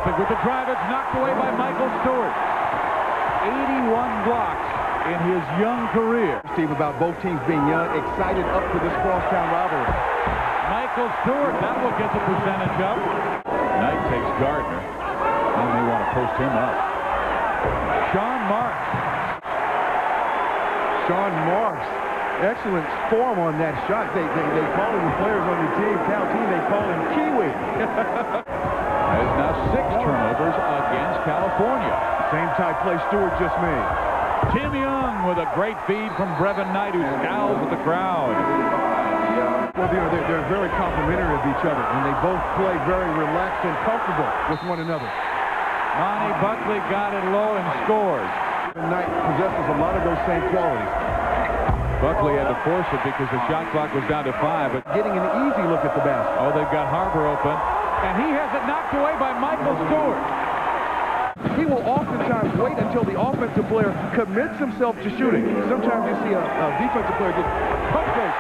Stopping with the drive. It's knocked away by Michael Stewart. 81 blocks in his young career. Steve, about both teams being young, excited up for this crosstown rivalry. Michael Stewart, that will get the percentage up. Knight takes Gardner. And they want to post him up. Sean Marks. Sean Marks. Excellent form on that shot. They call him the players on the team, they call him Kiwi. There's now 6 turnovers against California. Same type play Stewart just made. Tim Young with a great feed from Brevin Knight, who scowls at the crowd. Well, they're very complimentary of each other, and they both play very relaxed and comfortable with one another. Monty Buckley got it low and scores. Knight possesses a lot of those same qualities. Buckley had to force it because the shot clock was down to 5. But getting an easy look at the basket. Oh, they've got Harbor open. And he has it knocked away by Michael Stewart. He will oftentimes wait until the offensive player commits himself to shooting. Sometimes you see a defensive player get pump fake.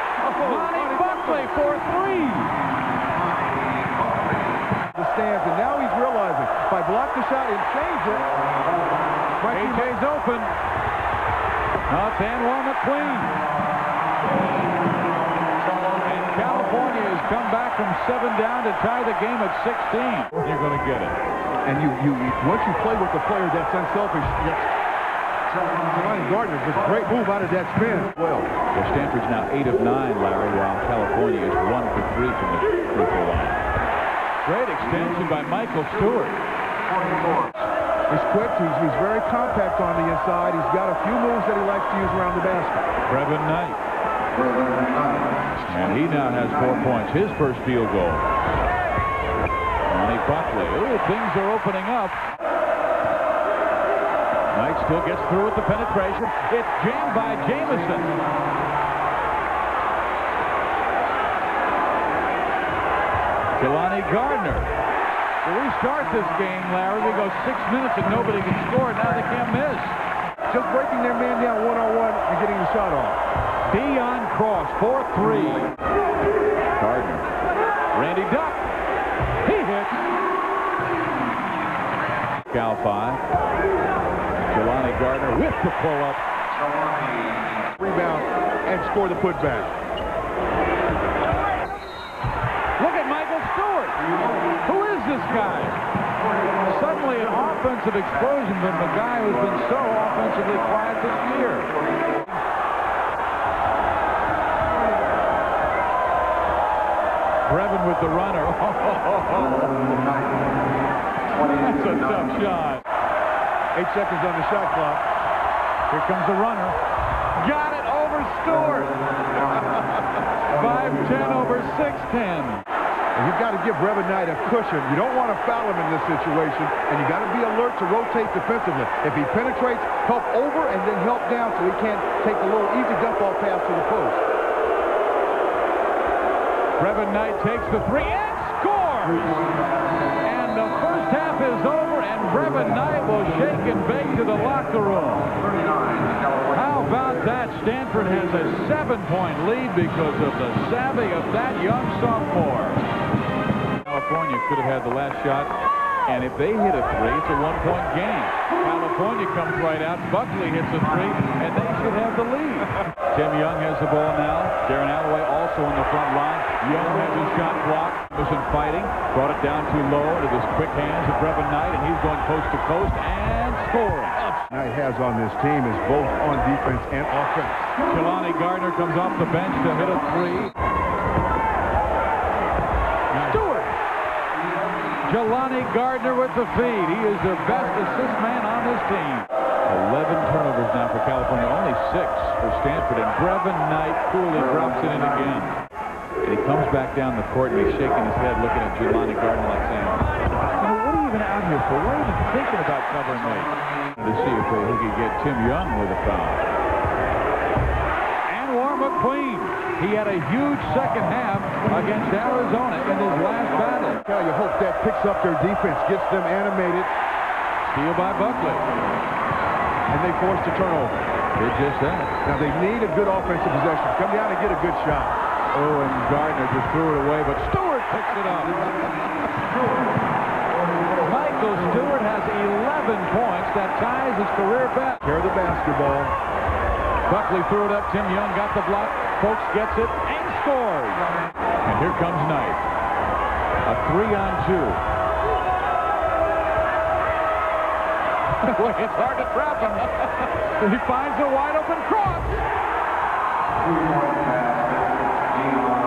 Monty Buckley for 3. The stands, and now he's realizing if I block the shot and change it. AJ's open. It's Anwar McQueen. And California has come back from 7 down to tie the game at 16. You're going to get it. And once you play with a player that's unselfish, Gardner, just great move out of that spin. Well, Stanford's now 8 of 9, Larry, while California is 1 for 3 from the free throw line. Great extension by Michael Stewart. He's quick. He's very compact on the inside. He's got a few moves that he likes to use around the basket. Brevin Knight. And he now has 4 points. His first field goal. Monty Buckley. Ooh, things are opening up. Knight still gets through with the penetration. It's jammed by Jamison. Jelani Gardner. To restart this game, Larry, we go 6 minutes and nobody can score. Now they can't miss. Just breaking their man down one-on-one and getting the shot off. Dion Cross, 4-3. Gardner. Randy Duck. He hits. Cal 5. Jelani Gardner with the pull-up. Rebound and score the putback. Look at Michael Stewart. Who is this guy? Suddenly an offensive explosion from the guy who's been so offensively quiet this year. Brevin with the runner. That's a tough shot. 8 seconds on the shot clock. Here comes the runner. Got it over Stewart. 5-10 over 6-10. You've got to give Brevin Knight a cushion. You don't want to foul him in this situation, and you got to be alert to rotate defensively. If he penetrates, help over and then help down so he can't take a little easy dump-off pass to the post. Brevin Knight takes the 3 and scores! And the first half is over, and Brevin Knight will shake and bake to the locker room. How about that? Stanford has a 7-point lead because of the savvy of that young sophomore. California could have had the last shot, and if they hit a 3, it's a 1-point game. California comes right out, Buckley hits a 3, and they should have the lead. Tim Young has the ball now. Darren Alloway also on the front line. Young has his shot blocked. Wasn't fighting. Brought it down too low into his quick hands of Brevin Knight, and he's going coast to coast and scoring. Knight has on this team is both on defense and offense. Jelani Gardner comes off the bench to hit a 3. Stewart. Jelani Gardner with the feed. He is their best assist man on this team. 11 turnovers now for California, only 6 for Stanford, and Brevin Knight coolly drops it in again. And he comes back down the court and he's shaking his head looking at Jelani Gardner like saying, what are you even out here for? What are you even thinking about covering me? To see if he could get Tim Young with a foul. Anwar McQueen. He had a huge second half against Arizona in his last battle. Yeah, you hope that picks up their defense, gets them animated. Steal by Buckley. And they forced a turnover. Did just that. Now they need a good offensive possession. Come down and get a good shot. Oh, and Gardner just threw it away, but Stewart picks it up. Michael points. That ties his career best. Care of the basketball. Buckley threw it up. Tim Young got the block. Folks gets it and scores. And here comes Knight. A 3-on-2. Boy, it's hard to trap him. He finds a wide open cross.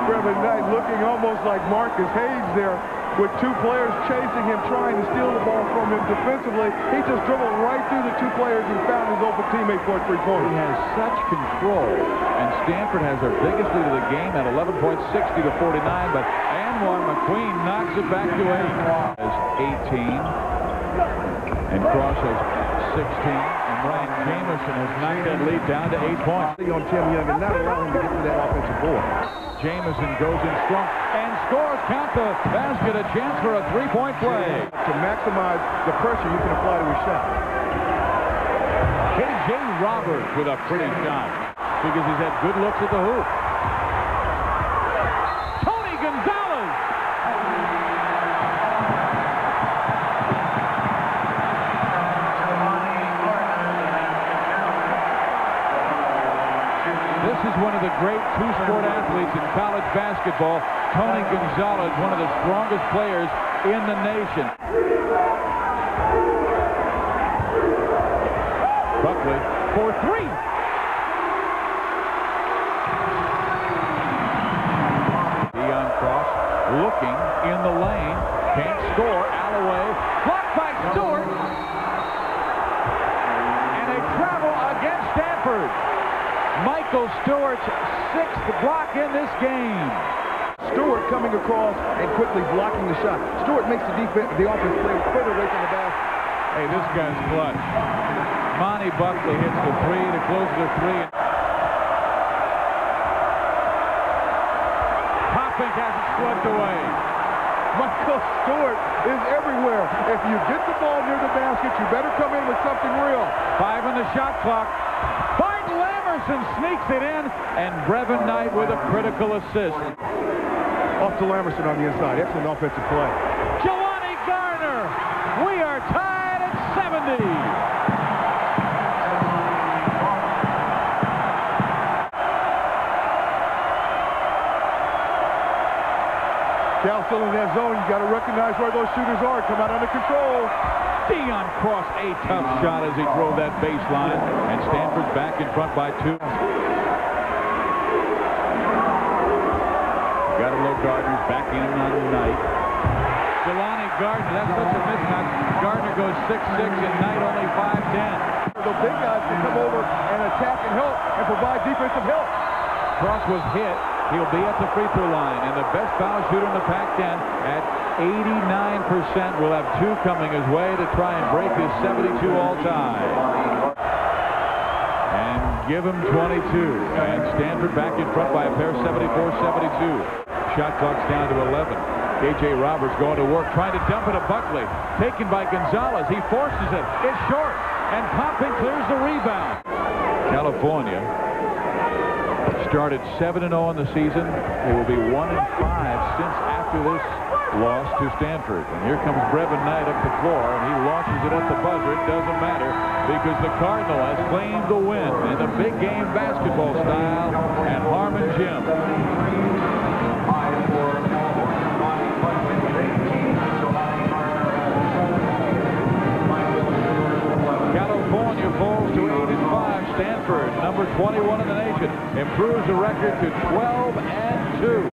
Brevin Knight looking almost like Marcus Hayes there, with two players chasing him, trying to steal the ball from him defensively. He just dribbled right through the two players and found his open teammate for a three-pointer. He has such control, and Stanford has their biggest lead of the game at 11 points, 60 to 49. But Anwar McQueen knocks it back to 8. Has 18, and Cross has 16, and Ryan Jamison has knocked that lead down to 8 points. On Tim Young and not allow him to get to that offensive board. Jamison goes in strong and scores. Count the basket. A chance for a three-point play. To maximize the pressure you can apply to his shot. K.J. Roberts with a pretty shot because he's had good looks at the hoop. Tony Gonzalez. This is one of the great two-sport athletes in college basketball. Tony Gonzalez, one of the strongest players in the nation. Buckley for 3. Deion Cross looking in the lane. Can't score. Alloway blocked by Stewart. And a travel against Stanford. Michael Stewart's 6th block in this game. Stewart coming across and quickly blocking the shot. Stewart makes the offense play further away from the basket. Hey, this guy's clutch. Monty Buckley hits the 3 to close the 3. Poppink has it swept away. Michael Stewart is everywhere. If you get the ball near the basket, you better come in with something real. 5 on the shot clock. Barton Lamerson sneaks it in, and Brevin Knight with a critical assist. Off to Lamerson on the inside. Excellent offensive play. Jelani Garner. We are tied at 70. Cal still in that zone. You got to recognize where those shooters are. Come out under control. Deion Cross, a tough shot as he drove that baseline, and Stanford's back in front by 2. Got to low Gardner's back in on Knight. Jelani Gardner, that's such a mismatch. Gardner goes 6'6", and Knight only 5'10". The big guys can come over and attack and help and provide defensive help. Cross was hit. He'll be at the free throw line, and the best foul shooter in the Pac-10 at 89% will have 2 coming his way to try and break his 72 all-time. And give him 22. And Stanford back in front by a pair, 74-72. Shot clock's down to 11. K.J. Roberts going to work, trying to dump it to Buckley. Taken by Gonzalez. He forces it. It's short. And Poppink clears the rebound. California started 7-0 in the season. They will be 1-5 since after this loss to Stanford. And here comes Brevin Knight up the floor, and he launches it at the buzzer. It doesn't matter because the Cardinal has claimed the win in the big game basketball style at Harmon Gym. California falls to 8-5. Stanford, number 21 in the nation, improves the record to 12-2.